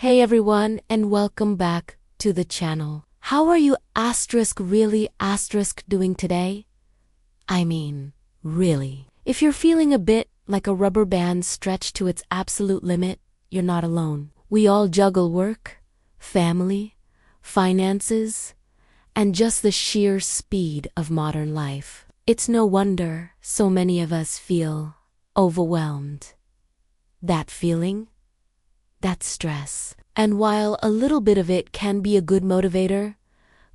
Hey everyone, and welcome back to the channel. How are you really doing today? I mean, really. If you're feeling a bit like a rubber band stretched to its absolute limit, you're not alone. We all juggle work, family, finances, and just the sheer speed of modern life. It's no wonder so many of us feel overwhelmed. That feeling? That's stress. And while a little bit of it can be a good motivator,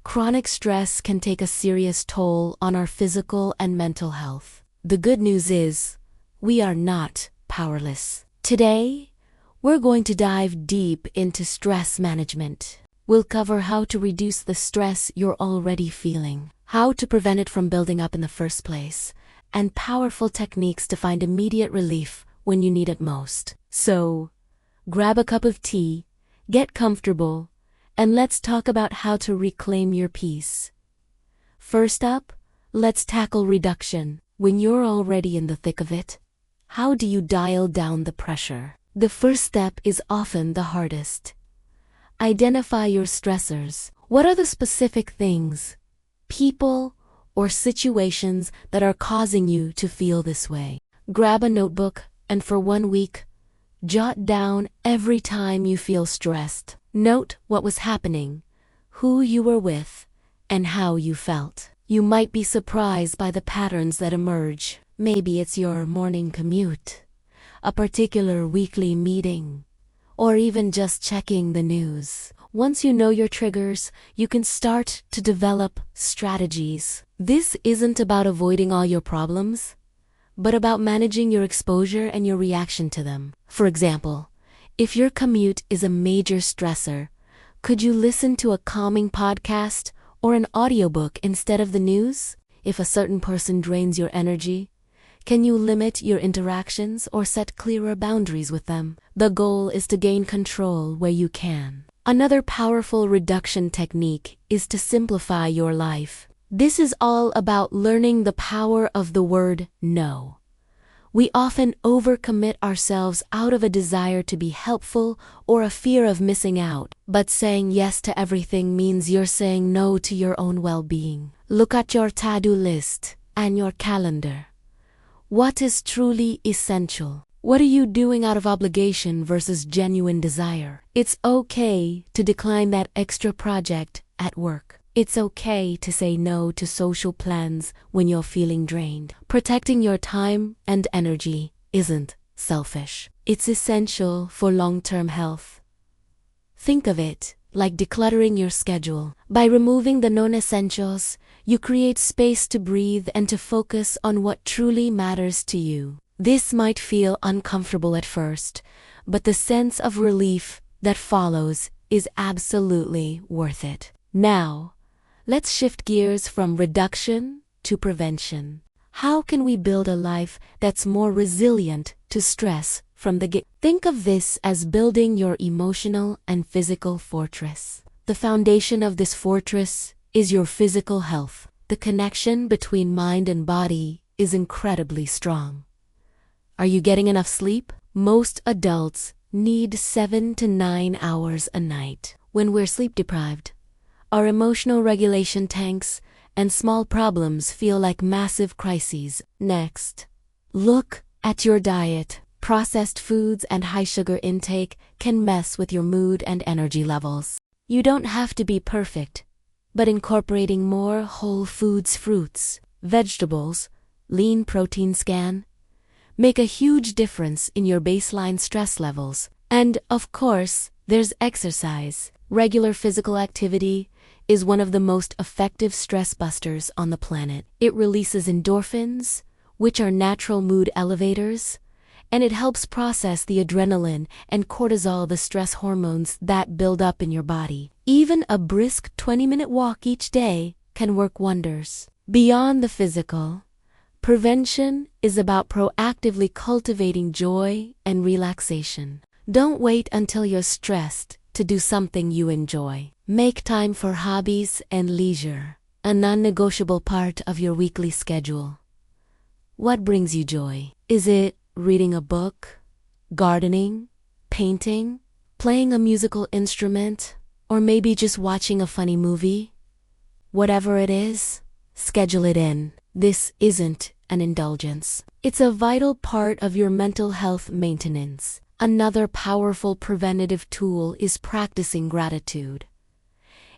chronic stress can take a serious toll on our physical and mental health. The good news is, we are not powerless. Today, we're going to dive deep into stress management. We'll cover how to reduce the stress you're already feeling, how to prevent it from building up in the first place, and powerful techniques to find immediate relief when you need it most. So, grab a cup of tea, get comfortable, and let's talk about how to reclaim your peace. First up, let's tackle reduction. When you're already in the thick of it, how do you dial down the pressure? The first step is often the hardest. Identify your stressors. What are the specific things, people, or situations that are causing you to feel this way? Grab a notebook, and for 1 week, jot down every time you feel stressed. Note what was happening, who you were with, and how you felt. You might be surprised by the patterns that emerge. Maybe it's your morning commute, a particular weekly meeting, or even just checking the news. Once you know your triggers, you can start to develop strategies. This isn't about avoiding all your problems, but about managing your exposure and your reaction to them. For example, if your commute is a major stressor, could you listen to a calming podcast or an audiobook instead of the news? If a certain person drains your energy, can you limit your interactions or set clearer boundaries with them? The goal is to gain control where you can. Another powerful reduction technique is to simplify your life. This is all about learning the power of the word no. We often overcommit ourselves out of a desire to be helpful or a fear of missing out. But saying yes to everything means you're saying no to your own well-being. Look at your to-do list and your calendar. What is truly essential? What are you doing out of obligation versus genuine desire? It's okay to decline that extra project at work. It's okay to say no to social plans when you're feeling drained. Protecting your time and energy isn't selfish. It's essential for long-term health. Think of it like decluttering your schedule. By removing the non-essentials, you create space to breathe and to focus on what truly matters to you. This might feel uncomfortable at first, but the sense of relief that follows is absolutely worth it. Now, let's shift gears from reduction to prevention. How can we build a life that's more resilient to stress from the get? Think of this as building your emotional and physical fortress. The foundation of this fortress is your physical health. The connection between mind and body is incredibly strong. Are you getting enough sleep? Most adults need 7 to 9 hours a night. When we're sleep deprived, our emotional regulation tanks, and small problems feel like massive crises. Next, look at your diet. Processed foods and high sugar intake can mess with your mood and energy levels. You don't have to be perfect, but incorporating more whole foods, fruits, vegetables, lean protein scan, make a huge difference in your baseline stress levels. And, of course, there's exercise. Regular physical activity is one of the most effective stress busters on the planet. It releases endorphins, which are natural mood elevators, and it helps process the adrenaline and cortisol, the stress hormones that build up in your body. Even a brisk 20-minute walk each day can work wonders. Beyond the physical, prevention is about proactively cultivating joy and relaxation. Don't wait until you're stressed to do something you enjoy. Make time for hobbies and leisure, a non-negotiable part of your weekly schedule. What brings you joy? Is it reading a book, gardening, painting, playing a musical instrument, or maybe just watching a funny movie? Whatever it is, schedule it in. This isn't an indulgence. It's a vital part of your mental health maintenance. Another powerful preventative tool is practicing gratitude.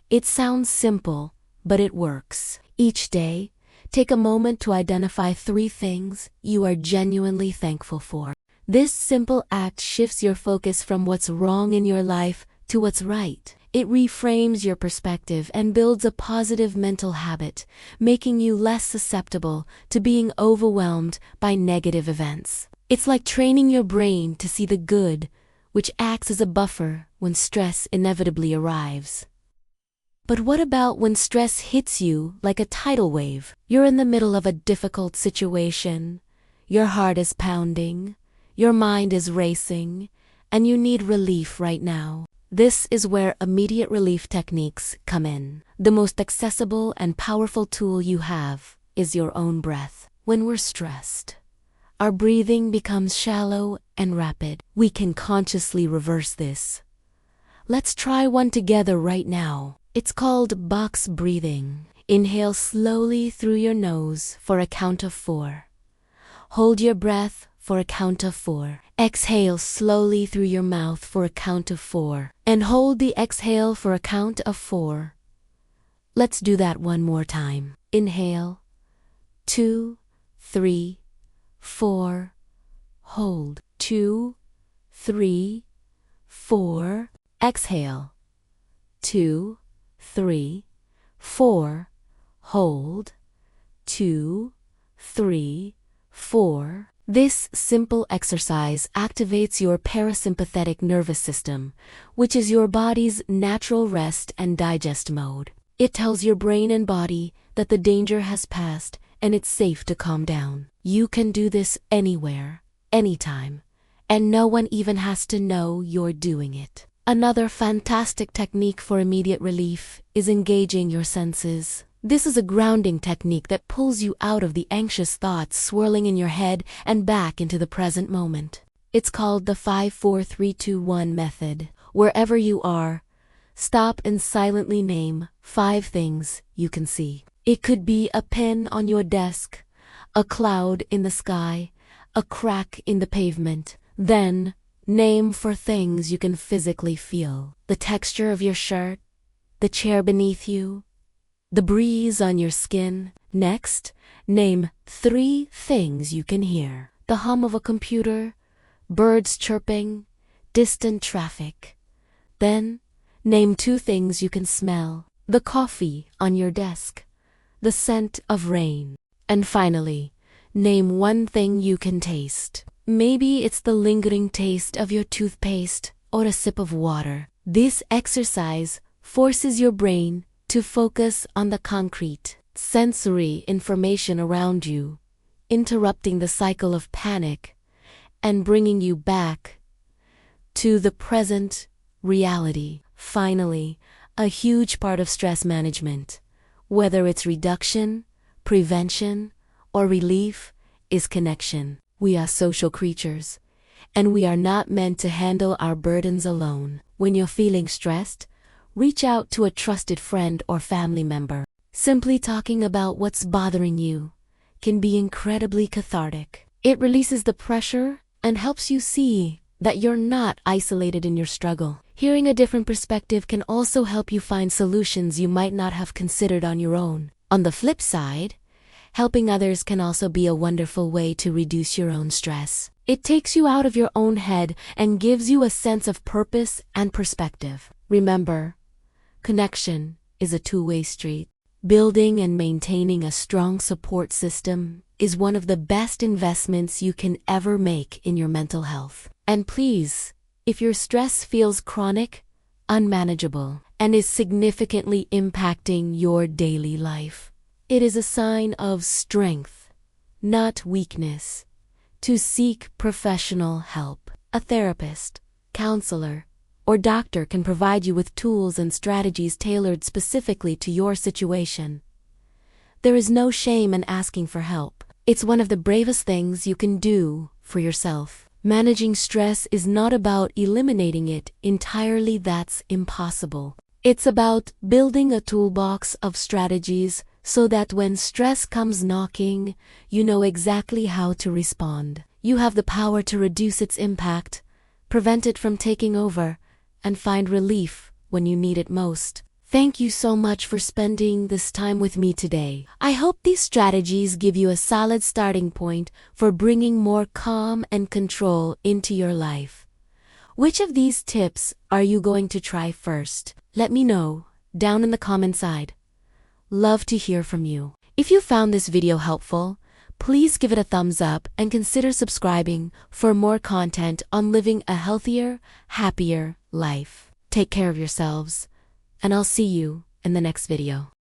It sounds simple, but it works. Each day, take a moment to identify 3 things you are genuinely thankful for. This simple act shifts your focus from what's wrong in your life to what's right. It reframes your perspective and builds a positive mental habit, making you less susceptible to being overwhelmed by negative events. It's like training your brain to see the good, which acts as a buffer when stress inevitably arrives. But what about when stress hits you like a tidal wave? You're in the middle of a difficult situation, your heart is pounding, your mind is racing, and you need relief right now. This is where immediate relief techniques come in. The most accessible and powerful tool you have is your own breath. When we're stressed, our breathing becomes shallow and rapid. We can consciously reverse this. Let's try one together right now. It's called box breathing. Inhale slowly through your nose for a count of 4. Hold your breath for a count of 4. Exhale slowly through your mouth for a count of 4. And hold the exhale for a count of 4. Let's do that one more time. Inhale. 2, 3, 4. Hold. 2, 3, 4. Exhale. 2, 3, 4. Hold. 2, 3, 4. This simple exercise activates your parasympathetic nervous system, which is your body's natural rest and digest mode. It tells your brain and body that the danger has passed and it's safe to calm down. You can do this anywhere, anytime, and no one even has to know you're doing it. Another fantastic technique for immediate relief is engaging your senses. This is a grounding technique that pulls you out of the anxious thoughts swirling in your head and back into the present moment. It's called the 5-4-3-2-1 method. Wherever you are, stop and silently name 5 things you can see. It could be a pen on your desk, a cloud in the sky, a crack in the pavement. Then, name 4 things you can physically feel. The texture of your shirt, the chair beneath you, the breeze on your skin. Next, name 3 things you can hear. The hum of a computer, birds chirping, distant traffic. Then, name 2 things you can smell. The coffee on your desk, the scent of rain. And finally, name 1 thing you can taste. Maybe it's the lingering taste of your toothpaste or a sip of water. This exercise forces your brain to focus on the concrete, sensory information around you, interrupting the cycle of panic and bringing you back to the present reality. Finally, a huge part of stress management, whether it's reduction, prevention, or relief, is connection. We are social creatures, and we are not meant to handle our burdens alone. When you're feeling stressed, reach out to a trusted friend or family member. Simply talking about what's bothering you can be incredibly cathartic. It releases the pressure and helps you see that you're not isolated in your struggle. Hearing a different perspective can also help you find solutions you might not have considered on your own. On the flip side, helping others can also be a wonderful way to reduce your own stress. It takes you out of your own head and gives you a sense of purpose and perspective. Remember, connection is a two-way street. Building and maintaining a strong support system is one of the best investments you can ever make in your mental health. And please, if your stress feels chronic, unmanageable, and is significantly impacting your daily life, it is a sign of strength, not weakness, to seek professional help. A therapist, counselor, or doctor can provide you with tools and strategies tailored specifically to your situation. There is no shame in asking for help. It's one of the bravest things you can do for yourself. Managing stress is not about eliminating it entirely, that's impossible. It's about building a toolbox of strategies so that when stress comes knocking, you know exactly how to respond. You have the power to reduce its impact, prevent it from taking over, and find relief when you need it most. Thank you so much for spending this time with me today. I hope these strategies give you a solid starting point for bringing more calm and control into your life. Which of these tips are you going to try first? Let me know down in the comment side. Love to hear from you. If you found this video helpful, please give it a thumbs up and consider subscribing for more content on living a healthier, happier life. Take care of yourselves, and I'll see you in the next video.